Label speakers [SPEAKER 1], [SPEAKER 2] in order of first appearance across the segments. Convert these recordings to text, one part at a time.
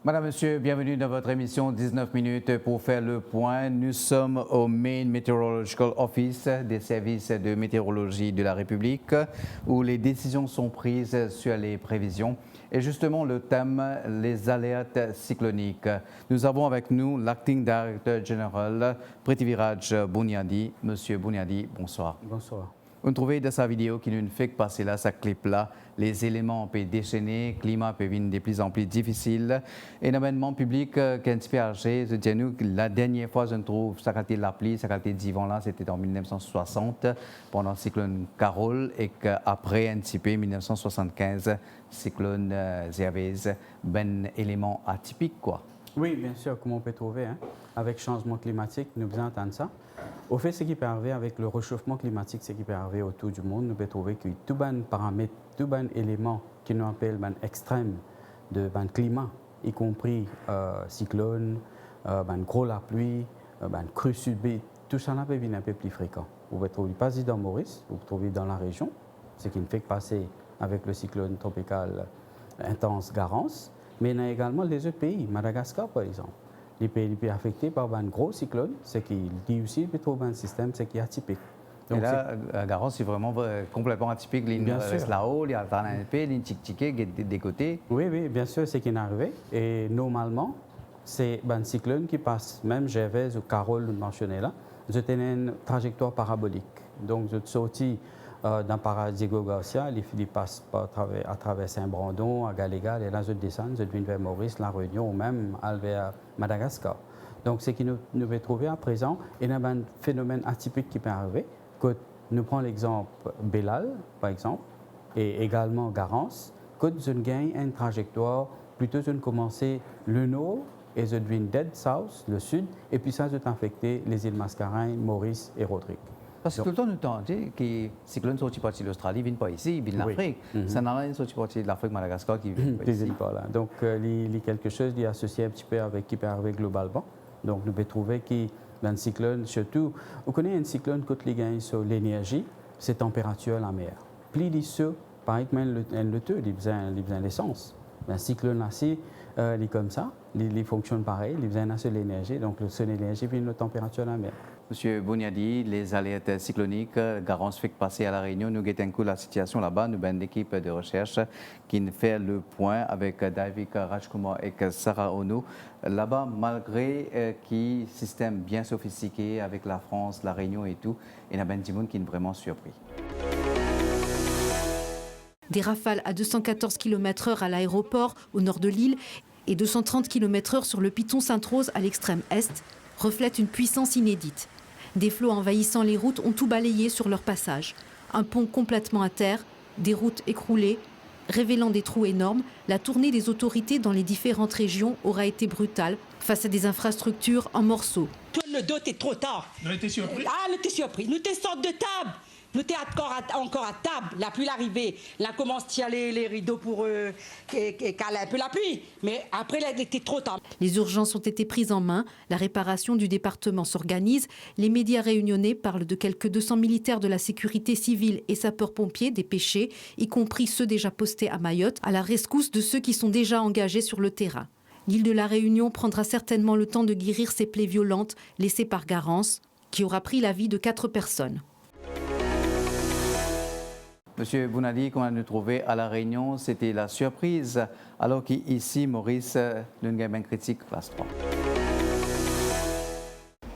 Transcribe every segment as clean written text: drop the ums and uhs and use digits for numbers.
[SPEAKER 1] Madame, Monsieur, bienvenue dans votre émission 19 minutes pour faire le point. Nous sommes au Maine Meteorological Office des services de météorologie de la République où les décisions sont prises sur les prévisions. Et justement, le thème, les alertes cycloniques. Nous avons avec nous l'acting director général Prithviraj Buniadi. Monsieur Buniadi, bonsoir.
[SPEAKER 2] Bonsoir.
[SPEAKER 1] On trouve dans sa vidéo qui nous fait passer là, sa clip-là, les éléments peuvent déchaîner, le climat peut devenir de plus en plus difficile. Et l'événement public qui inspire, je dis nous, la dernière fois, je trouve, ça a été la pluie, ça a été divan là, c'était en 1960, pendant le cyclone Carole, et qu'après, un petit peu, 1975, cyclone Zervez, ben élément atypique, quoi.
[SPEAKER 2] Oui, bien sûr, comme on peut trouver, avec le changement climatique, nous devons entendre ça. Au fait, ce qui peut arriver avec le réchauffement climatique, ce qui peut arriver autour du monde, nous pouvons trouver que tout les paramètres, tous les éléments qui nous appellent extrêmes de climat, y compris cyclone, gros la pluie, crue subite, tout ça peut devenir un peu plus fréquent. Vous pouvez trouver pas dans Maurice, vous pouvez trouver dans la région, ce qui ne fait que passer avec le cyclone tropical intense Garance, mais il y a également les autres pays, Madagascar par exemple. Les pays les plus affectés par un gros cyclone, c'est qu'il dit aussi qu'il trouve un système qui est atypique.
[SPEAKER 1] Donc, et là, Garance, c'est vraiment complètement atypique. Il reste là-haut, il y a un peu, il y a un des côtés.
[SPEAKER 2] Oui, oui, bien sûr, c'est ce qui est arrivé. Et normalement, c'est un cyclone qui passe, même Gervais ou Carole mentionné là, je tenais une trajectoire parabolique. Donc, je suis sorti d'un Paradigo Garcia, il passe à travers Saint-Brandon, à Galégal, et là, je descends, je viens vers Maurice, La Réunion, ou même vers Madagascar. Donc, ce qui nous va trouver à présent, il y a un phénomène atypique qui peut arriver. Que nous prenons l'exemple Bellal, par exemple, et également Garance, que je gagne une trajectoire, plutôt je commencer le nord, et je viens dead south, le sud, et puis ça, je infecté les îles Mascarines, Maurice et Rodrigue.
[SPEAKER 1] Parce que tout le temps, nous entendons que les cyclones sont partis de l'Australie, ils viennent pas ici, ils viennent de l'Afrique. Ça n'a rien sorti partis de l'Afrique, Madagascar, qui viennent pas ici.
[SPEAKER 2] Donc, il y a quelque chose qui est associé un petit peu avec qui peut arriver globalement. Donc, nous pouvons trouver que dans le cyclone, surtout, vous connaissez un cyclone quand il gagne sur l'énergie, c'est température à la mer. Plus il est pareil que le teu, il besoin l'essence. Un cyclone assis, il est comme ça, il fonctionne pareil, il besoin sur l'énergie, donc son énergie vient de la température à la mer.
[SPEAKER 1] Monsieur Buniadi, les alertes cycloniques, Garance fait passer à La Réunion, nous guettons un coup la situation là-bas. Nous avons une équipe de recherche qui fait le point avec David Rajkumar et Sarah Ono. Là-bas, malgré qui système bien sophistiqué avec la France, La Réunion et tout, il y a bien des gens qui sont vraiment surpris.
[SPEAKER 3] Des rafales à 214 km/h à l'aéroport au nord de l'île et 230 km/h sur le Piton Sainte-Rose à l'extrême est reflètent une puissance inédite. Des flots envahissant les routes ont tout balayé sur leur passage. Un pont complètement à terre, des routes écroulées, révélant des trous énormes, la tournée des autorités dans les différentes régions aura été brutale face à des infrastructures en morceaux.
[SPEAKER 4] Toi, le dos, t'es trop tard.
[SPEAKER 5] Nous étions surpris.
[SPEAKER 4] Ah, nous étions surpris. Nous étions sortis de table. Nous étions encore à table. La pluie l'arrivée. Là, commence à tirer les rideaux pour caler un peu la pluie. Mais après, là, il était trop tard.
[SPEAKER 3] Les urgences ont été prises en main. La réparation du département s'organise. Les médias réunionnais parlent de quelques 200 militaires de la sécurité civile et sapeurs-pompiers dépêchés, y compris ceux déjà postés à Mayotte, à la rescousse de ceux qui sont déjà engagés sur le terrain. L'île de la Réunion prendra certainement le temps de guérir ces plaies violentes laissées par Garance, qui aura pris la vie de 4 personnes.
[SPEAKER 1] Monsieur Buniadi, qu'on a nous trouvé à La Réunion, c'était la surprise, alors qu'ici, Maurice, nous avons une critique classe 3.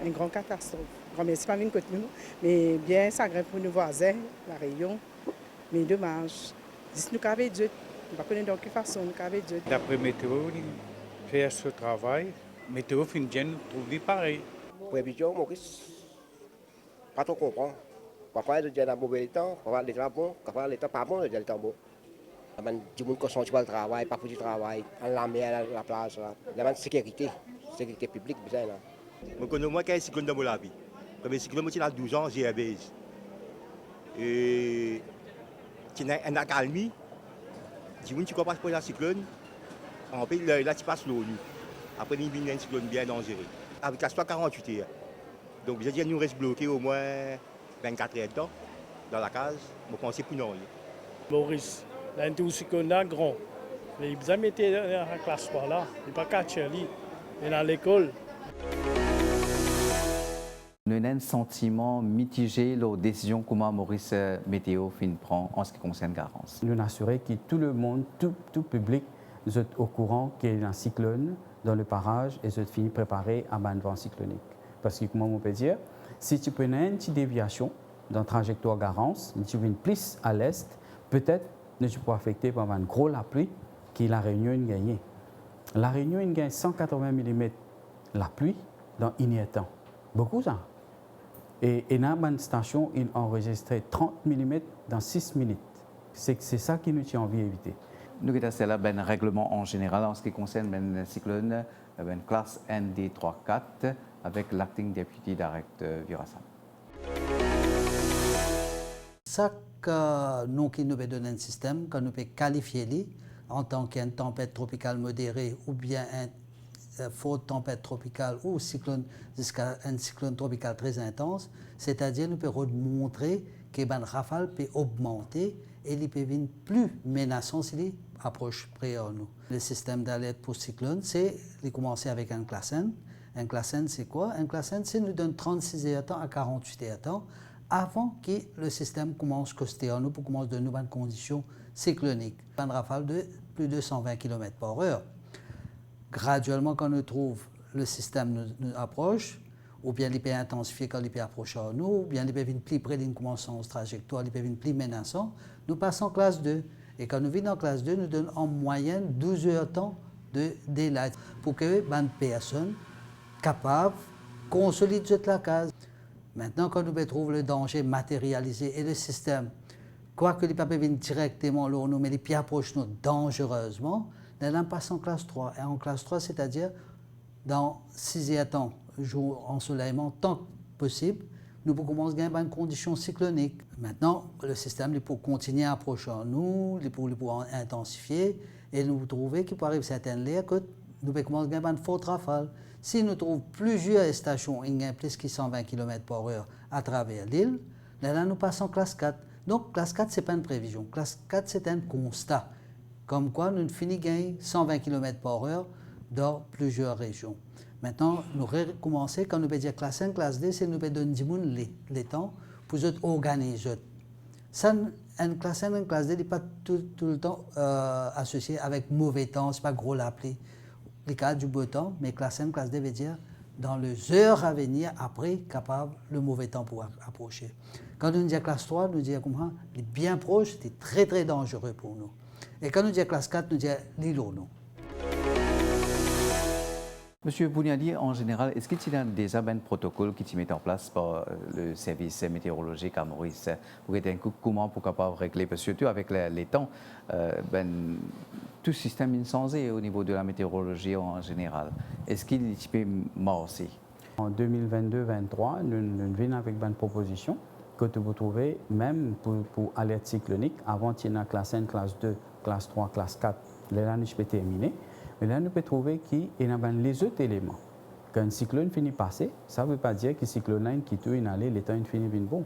[SPEAKER 6] Une grande catastrophe. Merci pas une côté nous, mais bien ça grève pour nos voisins, La Réunion. Mais dommage. Si nous avons Dieu, on ne connaît pas de quelle façon nous avons Dieu.
[SPEAKER 7] D'après météo, faire ce travail, météo finit bien trouver pareil.
[SPEAKER 8] Prévision, Maurice, pas trop comprendre. Parfois, il y a un mauvais temps, parfois, l'état bon, parfois, l'état pas bon, il y a l'état bon. Il y a des gens qui sont sur le travail, pas pour du travail, à la mer, à la plage. Il y a une sécurité publique.
[SPEAKER 9] Je connais moi qui est cyclone de la vie. Comme le cyclone, il a 12 ans, j'ai abaissé. Et il y a une accalmie. Si vous ne comprenez pas le cyclone, en fait, là, tu passes l'eau. Après, il y a un cyclone bien dangereux. Avec la 48 heures. Donc, je dis, nous reste bloqué au moins 24 heures de temps dans la case. Je pense que c'est plus non.
[SPEAKER 5] Maurice, là, un cyclone grand. Mais ils ont mis dans la classe 3 là, ils pas qu'à Charlie, mais dans l'école.
[SPEAKER 1] Nous avons un sentiment mitigé la décision que Maurice Météo prend en ce qui concerne Garance.
[SPEAKER 2] Nous assurer que tout le monde, tout public, est au courant qu'il y a un cyclone dans le parage et est fini préparé à un vent cyclonique. Parce que, comment on peut dire, si tu prenais une petite déviation dans la trajectoire Garance, tu viens plus à l'est, peut-être ne tu peux affecter par une grosse pluie qui la Réunion a gagné. La Réunion a gagné 180 mm la pluie dans un temps. Beaucoup ça. Et dans une station, il a enregistré 30 mm dans 6 minutes. C'est ça qui nous tient envie d'éviter.
[SPEAKER 1] Nous avons là un règlement en général en ce qui concerne le cyclone, une classe ND34 avec l'acting deputy director Virasan.
[SPEAKER 10] Ça que nous qui nous donne un système que nous pouvons qualifier en tant qu'une tempête tropicale modérée ou bien une forte tempête tropicale ou cyclone jusqu'à un cyclone tropical très intense, c'est-à-dire nous pouvons montrer que les rafales peuvent augmenter et ils peuvent devenir plus menaçants s'ils approchent près de nous. Le système d'alerte pour cyclone, c'est de commencer avec un classe N. Un classe N, c'est quoi? Un classe N, c'est nous donne 36 heures temps à 48 heures temps avant que le système commence à coster en nous pour commencer de nouvelles conditions cycloniques. Une rafale de plus de 120 km/h. Graduellement, quand nous trouvons le système nous approche, ou bien il peut intensifier quand il peut approcher à nous, ou bien il peut venir plus près d'une commençance trajectoire, il peut venir plus menaçant, nous passons en classe 2. Et quand nous venons en classe 2, nous donnons en moyenne 12 heures de temps de délai pour que les personnes capables de consolider toute la case. Maintenant, quand nous trouvons le danger matérialisé et le système, quoique les papiers viennent directement là, nous, mais les pieds approchent nous dangereusement, nous passons en classe 3. Et en classe 3, c'est-à-dire dans 6 heures de temps, jour ensoleillement, tant que possible, nous pouvons commencer à gagner une condition cyclonique. Maintenant, le système il peut continuer à approcher à nous, il peut intensifier, et nous trouvons qu'il peut arriver certaines lieux que nous pouvons commencer à gagner une forte rafale. Si nous trouvons plusieurs stations, il y a plus de 120 km/h à travers l'île, là nous passons en classe 4. Donc, classe 4, ce n'est pas une prévision. Classe 4, c'est un constat. Comme quoi, nous finissons gagner 120 km/h dans plusieurs régions. Maintenant, nous recommençons, quand nous pouvons dire classe 1, classe 2, c'est nous pouvons donner les temps pour organiser. Ça, une classe 1, une classe 2 n'est pas tout le temps associé avec mauvais temps, ce n'est pas gros la pluie. Les cas du beau temps, mais classe 1, classe 2 veut dire dans les heures à venir, après, capable le mauvais temps pour approcher. Quand nous disons classe 3, nous disons comment il est bien proche, c'est très très dangereux pour nous. Et quand nous disons classe 4, nous disons l'îlot, nous.
[SPEAKER 1] Monsieur Bouniadi, en général, est-ce qu'il y a déjà un protocole qui est mis en place par le service météorologique à Maurice pour aider un coup comment pour capable régler, parce que surtout avec les temps, tout système est changé au niveau de la météorologie en général. Est-ce qu'il peut marcher?
[SPEAKER 2] En 2022-2023, nous venons avec une proposition que vous trouvez même pour alerte cyclonique, avant qu'il y ait classe 1, classe 2, classe 3, classe 4, là, nous peut terminer. Mais là, nous pouvons trouver qu'il y a les autres éléments. Quand un cyclone finit passer, ça ne veut pas dire que le cyclone qui tout aller, les temps finit bien bon.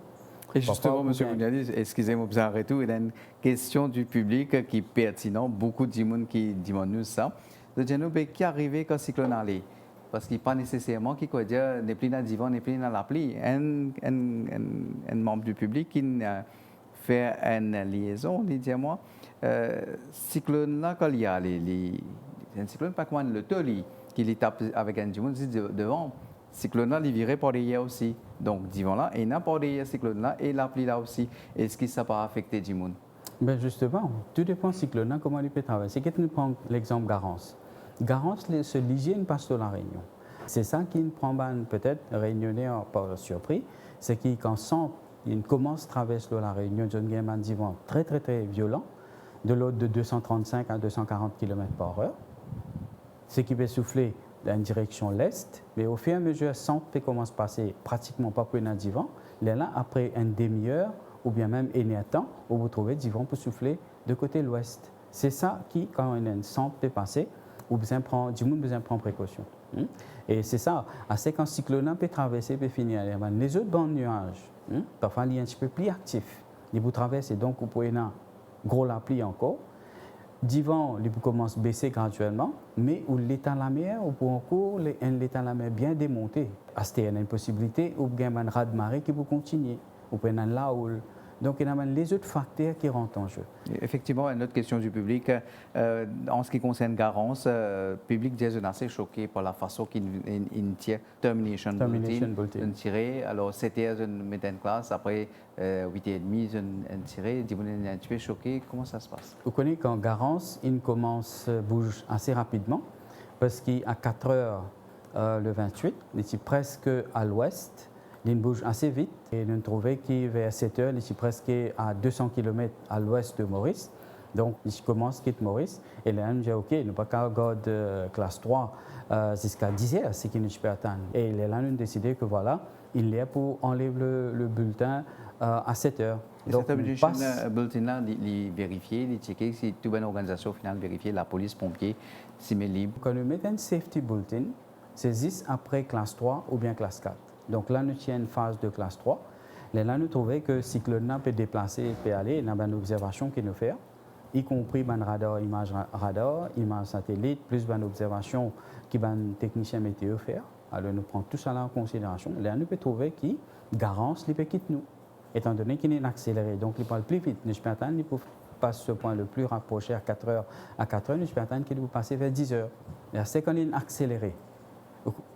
[SPEAKER 1] Et justement, M. Bouniadi, excusez-moi pour arrêter, il y a une question du public qui est pertinente. Beaucoup de gens qui demandent nous ça. Le Janube qui arrive quand le cyclone allait. Parce qu'il n'est pas nécessairement qu'il peut dire n'est plus dans le divan, n'est plus dans la pluie. Un membre du public qui fait une liaison, dis-moi, cyclone là, quand il y a un cyclone, pas comme le toli, qui les tape avec un divan devant. Cyclone là, il virait par derrière aussi. Donc, divan là, et n'importe derrière cyclone là, et la pluie là aussi. Est-ce que ça va affecter du monde?
[SPEAKER 2] Ben justement, tout dépend du cyclone là, comment il peut traverser. Si tu prends l'exemple Garance. Garance, ce l'hygiène passe sur la Réunion. C'est ça qui prend peut-être réunionnais par surprise. C'est qu'il quand il commence à traverser la Réunion, il y a un divan très très très violent, de l'ordre de 235 à 240 km/h. Ce qui peut souffler dans une direction l'est, mais au fur et à mesure, le centre peut commencer à passer pratiquement pas pour un divan. Là, après une demi-heure ou bien même un temps, où vous trouvez le divan pour souffler de côté l'ouest. C'est ça qui, quand un centre peut passer, ou besoin prendre, du monde besoin prendre précaution. Et c'est ça, assez quand le cyclone peut traverser, peut finir. Les autres bancs de nuages, parfois, ils sont un petit peu plus actifs. Ils vous traversent, donc vous pouvez avoir gros la pluie encore. Divan, il commence à baisser graduellement, mais où l'état de la mer, ou pour encore, l'état de la mer bien démonté. À ce qu'il y a une possibilité, ou bien un raz de marée qui peut continuer, ou bien un laoul. Donc, il y a les autres facteurs qui rentrent en jeu.
[SPEAKER 1] Effectivement, une autre question du public. En ce qui concerne Garance, le public est assez choqué par la façon qu'il tient Termination Bulletin tiré. Alors, c'était une mise en classe, après 8h30, une tiré. Tu es choqué, comment ça se passe?
[SPEAKER 2] Vous connaissez qu'en Garance, il commence à bouger assez rapidement, parce qu'à 4h le 28, il est presque à l'ouest. Il bouge assez vite et nous trouvons qu'il vers 7 heures, il est presque à 200 km à l'ouest de Maurice. Donc, il commence à quitter Maurice et là, on dit OK, nous ne pouvons pas garder classe 3 jusqu'à 10 heures, c'est qu'il ne peut attendre. Et là, nous avons décidé que voilà, il est pour enlever le bulletin à 7 heures.
[SPEAKER 1] Donc, ce bulletin-là, il vérifie, il checker si toute une organisation finale vérifie, la police, pompiers, si c'est libre.
[SPEAKER 2] Quand nous mettons un safety bulletin, c'est juste après classe 3 ou bien classe 4. Donc là, nous tiens une phase de classe 3. Là, nous trouvons que le cyclone peut déplacer, peut aller dans une observation qu'il nous fait, y compris un radar, image satellite, plus une observation qui un technicien météo faire. Alors, nous prenons tout ça en considération. Là, nous pouvons trouver qui Garance, il peut quitter nous, étant donné qu'il est accéléré. Donc, il parle plus vite. Nous pouvons attendre, il peut passer ce point le plus rapproché à 4 heures. À 4 heures, nous pouvons attendre qu'il peut passer vers 10 heures. C'est quand il est accéléré.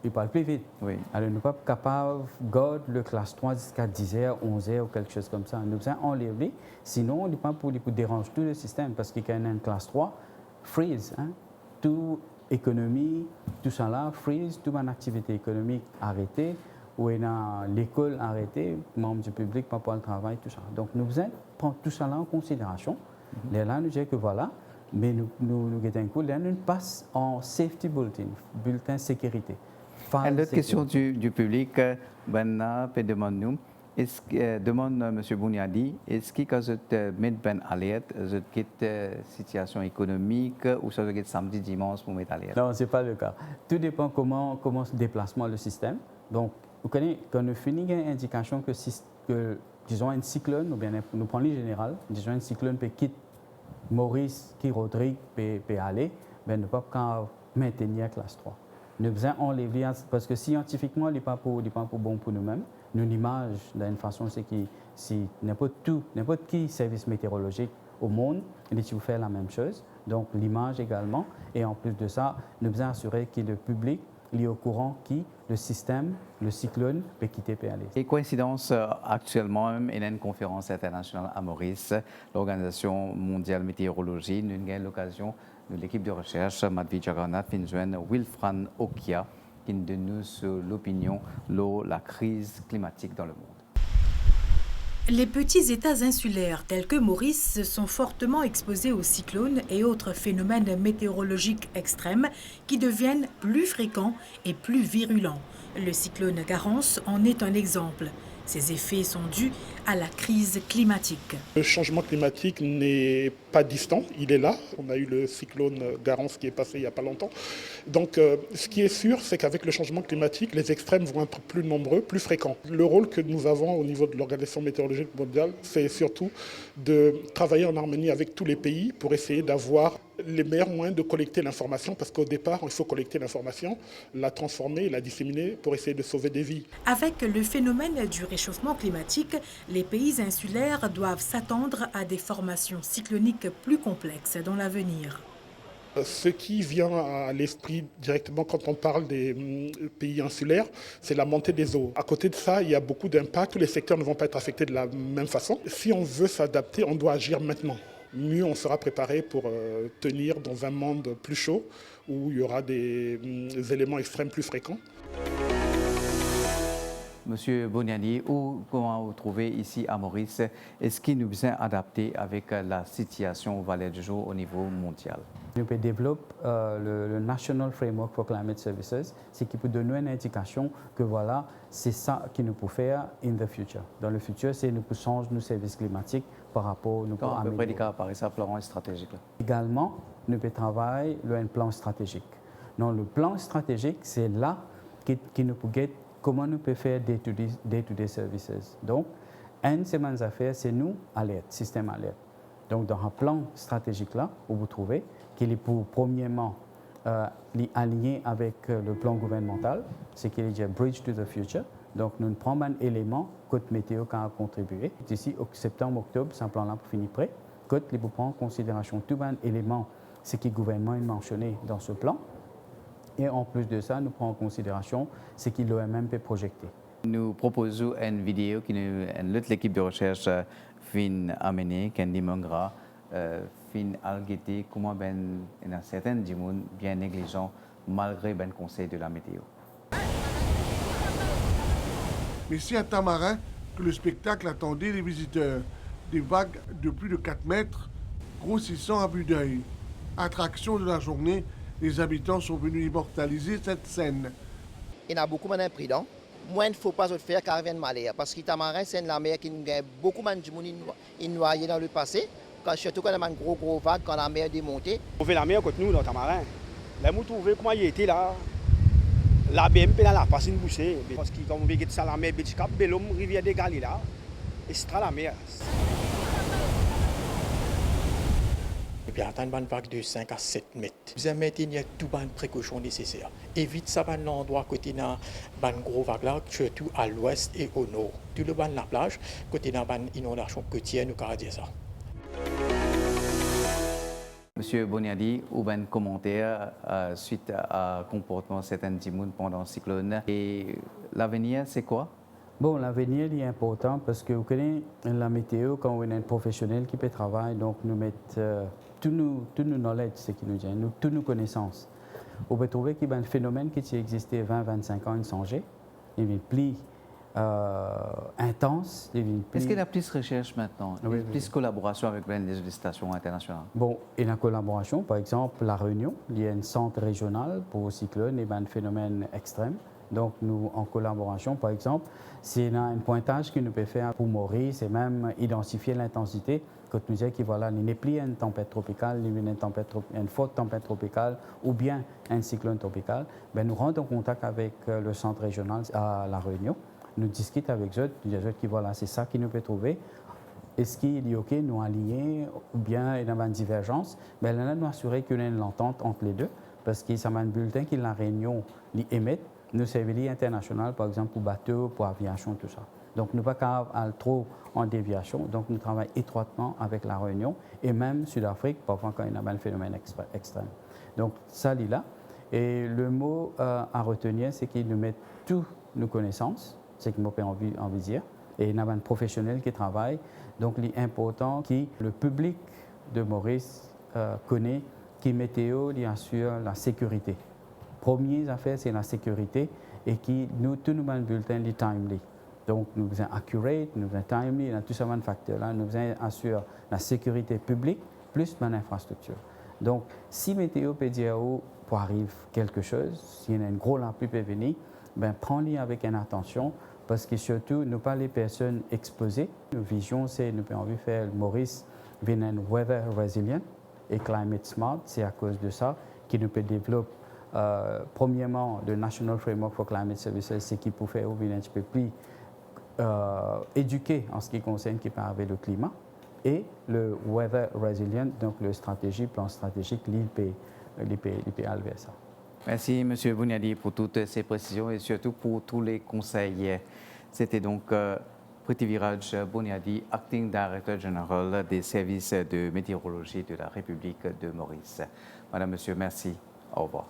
[SPEAKER 2] Il parle plus vite.
[SPEAKER 1] Oui.
[SPEAKER 2] Alors, nous ne sommes pas capables de garder le classe 3 jusqu'à 10h, 11h ou quelque chose comme ça. Nous devons enlever. Sinon, on n'est pas pour déranger tout le système parce qu'il y a une classe 3, freeze. Hein? Toute économie, tout ça là, freeze, toute une activité économique arrêtée, ou l'école arrêtée, membres du public, pas pour le travail, tout ça. Donc, nous devons prendre tout ça là en considération. Là, nous disons que voilà. Mais nous passons en safety bulletin sécurité.
[SPEAKER 1] Une autre question du public, Benna peut demander demande M. Bouniadi, est-ce que quand vous mettez ben alerte, vous quitte situation économique ou ça vous samedi, dimanche pour mettre alerte?
[SPEAKER 2] Non, ce n'est pas le cas. Tout dépend comment se déplace le système. Donc, vous connaissez, quand nous finissons une indication que disons, un cyclone, ou bien nous prenons le général, disons, un cyclone peut quitter Maurice, qui Rodrigue peut aller, mais ne peut pas maintenir la classe 3. Nous devons enlever, parce que scientifiquement, il n'est pas bon pour nous-mêmes. Nous, l'image, d'une façon, c'est que si n'importe qui service météorologique au monde, il faut faire la même chose. Donc, l'image également. Et en plus de ça, nous devons assurer que le public est au courant que le système, le cyclone, peut quitter peut aller.
[SPEAKER 1] Et coïncidence, actuellement, il y a une conférence internationale à Maurice, l'Organisation mondiale météorologie. Nous avons l'occasion de l'équipe de recherche, Madhvi Jagannath, Finjouen, Wilfran Okia, qui nous donne sur l'opinion de la crise climatique dans le monde.
[SPEAKER 11] Les petits États insulaires tels que Maurice sont fortement exposés aux cyclones et autres phénomènes météorologiques extrêmes qui deviennent plus fréquents et plus virulents. Le cyclone Garance en est un exemple. Ces effets sont dus à la crise climatique.
[SPEAKER 12] Le changement climatique n'est pas distant, il est là. On a eu le cyclone Garance qui est passé il n'y a pas longtemps. Donc ce qui est sûr, c'est qu'avec le changement climatique, les extrêmes vont être plus nombreux, plus fréquents. Le rôle que nous avons au niveau de l'Organisation météorologique mondiale, c'est surtout de travailler en harmonie avec tous les pays pour essayer d'avoir les meilleurs moyens de collecter l'information, parce qu'au départ, il faut collecter l'information, la transformer, la disséminer pour essayer de sauver des vies.
[SPEAKER 11] Avec le phénomène du réchauffement climatique, les pays insulaires doivent s'attendre à des formations cycloniques plus complexes dans l'avenir.
[SPEAKER 12] Ce qui vient à l'esprit directement quand on parle des pays insulaires, c'est la montée des eaux. À côté de ça, il y a beaucoup d'impacts. Tous les secteurs ne vont pas être affectés de la même façon. Si on veut s'adapter, on doit agir maintenant. Mieux on sera préparé pour tenir dans un monde plus chaud où il y aura des éléments extrêmes plus fréquents.
[SPEAKER 1] Monsieur Bouniadi, comment vous trouvez ici à Maurice, est-ce qu'il nous est adapté avec la situation au Valais du Jour au niveau mondial?
[SPEAKER 2] Nous pouvons développer le National Framework for Climate Services, ce qui peut donner une indication que voilà, c'est ça que nous pouvons faire in the future. Dans le futur, c'est nous pouvons changer nos services climatiques par rapport
[SPEAKER 1] à à peu près des cas par exemple, plan stratégique.
[SPEAKER 2] Également, nous pouvons travailler un plan stratégique. Donc, le plan stratégique, c'est là qui nous peut guider comment nous pouvons faire day-to-day services. Donc, une de ces affaires, c'est nous, alerte, système alerte. Donc, dans un plan stratégique là, où vous trouvez qu'il est pour, premièrement, aligné avec le plan gouvernemental, c'est qu'il est Bridge to the Future. Donc, nous prenons un élément côté météo qui a contribué. D'ici septembre-octobre, ce plan-là pour finir prêt. Côté, il prend en considération tout un élément, ce que le gouvernement a mentionné dans ce plan. Et en plus de ça, nous prenons en considération ce que l'OMM peut projeter.
[SPEAKER 1] Nous proposons une vidéo qui l'équipe de recherche fin amenée, Candy Mongra, fin algueté, comment ben certains gens bien négligents malgré ben conseil de la météo.
[SPEAKER 13] Mais c'est à Tamarin que le spectacle attendait les visiteurs. Des vagues de plus de 4 mètres, grossissant à vue d'œil. Attraction de la journée, les habitants sont venus immortaliser cette scène.
[SPEAKER 14] Il y a beaucoup d'imprudents. Moi, il ne faut pas faire car il vient de malheur. Parce que Tamarin, c'est la mer qui nous a beaucoup de gens noyés dans le passé. Surtout quand on a une grosse vague, quand la mer démontée.
[SPEAKER 15] On fait la mer contre nous dans Tamarin. Là, vous trouvez comment il était là. La BMP dans la passe une bouchée. Parce que quand on veut ça, la mer, Betchkap, Belom, rivière des Galilées là. Et c'est la mer.
[SPEAKER 16] Et puis attendre une vague de 5 à 7 mètres. Vous avez maintenir toutes les précautions nécessaires. Évite ça dans l'endroit côté dans une grosse vague là, surtout à l'ouest et au nord. Tout le bas de la plage, côté dans une inondation côtière, nous pouvons dire ça.
[SPEAKER 1] Monsieur Boniadi, ou un commentaire suite à comportement certains Djimoun pendant le cyclone. Et l'avenir, c'est quoi?
[SPEAKER 2] Bon, l'avenir est important parce que vous connaissez la météo, quand on est un professionnel qui peut travailler, donc nous mettons tout nos knowledge, ce qui nous dit, toutes nos connaissances. On peut trouver qu'il y a un phénomène qui existait 20-25 ans, il est plus intense.
[SPEAKER 1] Est-ce qu'il y a plus de recherche maintenant?
[SPEAKER 2] Oui,
[SPEAKER 1] plus de collaboration avec les stations internationales?
[SPEAKER 2] Bon, il y a une collaboration, par exemple, La Réunion, il y a un centre régional pour le cyclone et un phénomène extrême. Donc, nous, en collaboration, par exemple, c'est un pointage que nous pouvons faire pour Maurice et même identifier l'intensité. Quand nous disons qu'il voilà, il n'est plus une tempête tropicale, une forte tempête tropicale ou bien un cyclone tropical, ben, nous rentrons en contact avec le centre régional à La Réunion. Nous discutons avec eux, nous disons que voilà, c'est ça qu'ils nous peut trouver. Est-ce qu'il est OK, nous aligner ou bien il y a une divergence? Ben, là, nous assurer qu'il y a une entente entre les deux parce qu'il y a un bulletin qui La Réunion émet. Nous services internationaux, par exemple, pour bateaux, pour aviation, tout ça. Donc, nous ne pouvons pas aller trop en déviation. Donc, nous travaillons étroitement avec La Réunion et même Sud-Afrique, parfois quand il y a un phénomène extrême. Donc, ça, il est là. Et le mot à retenir, c'est qu'il nous met toutes nos connaissances, c'est qu'il m'a envie de dire, et il y a un professionnel qui travaille. Donc, il est important que le public de Maurice connaît qui météo, il assure la sécurité. Première affaire, c'est la sécurité et qui nous, tous nos bulletins, les timely. Donc, nous faisons accurate, nous faisons timely, tous ces facteurs-là, nous assurons la sécurité publique plus l'infrastructure. Donc, si météo peut dire pour arriver quelque chose, s'il y a une grosse pluie peut venir, ben, prends-les avec une attention parce que surtout, nous pas les personnes exposées. Notre vision, c'est nous pouvons faire Maurice venir weather resilient et climate smart. C'est à cause de ça qu'il nous peut développer. Premièrement, le National Framework for Climate Services, c'est qui peut faire un petit peu plus éduqué en ce qui concerne qui parle avec le climat, et le Weather Resilient, donc le plan stratégique, l'IP vers ça.
[SPEAKER 1] Merci, M. Boniadi, pour toutes ces précisions et surtout pour tous les conseils. C'était donc Prithviraj Boniadi, Acting Director General des services de météorologie de la République de Maurice. Madame, Monsieur, merci. Au revoir.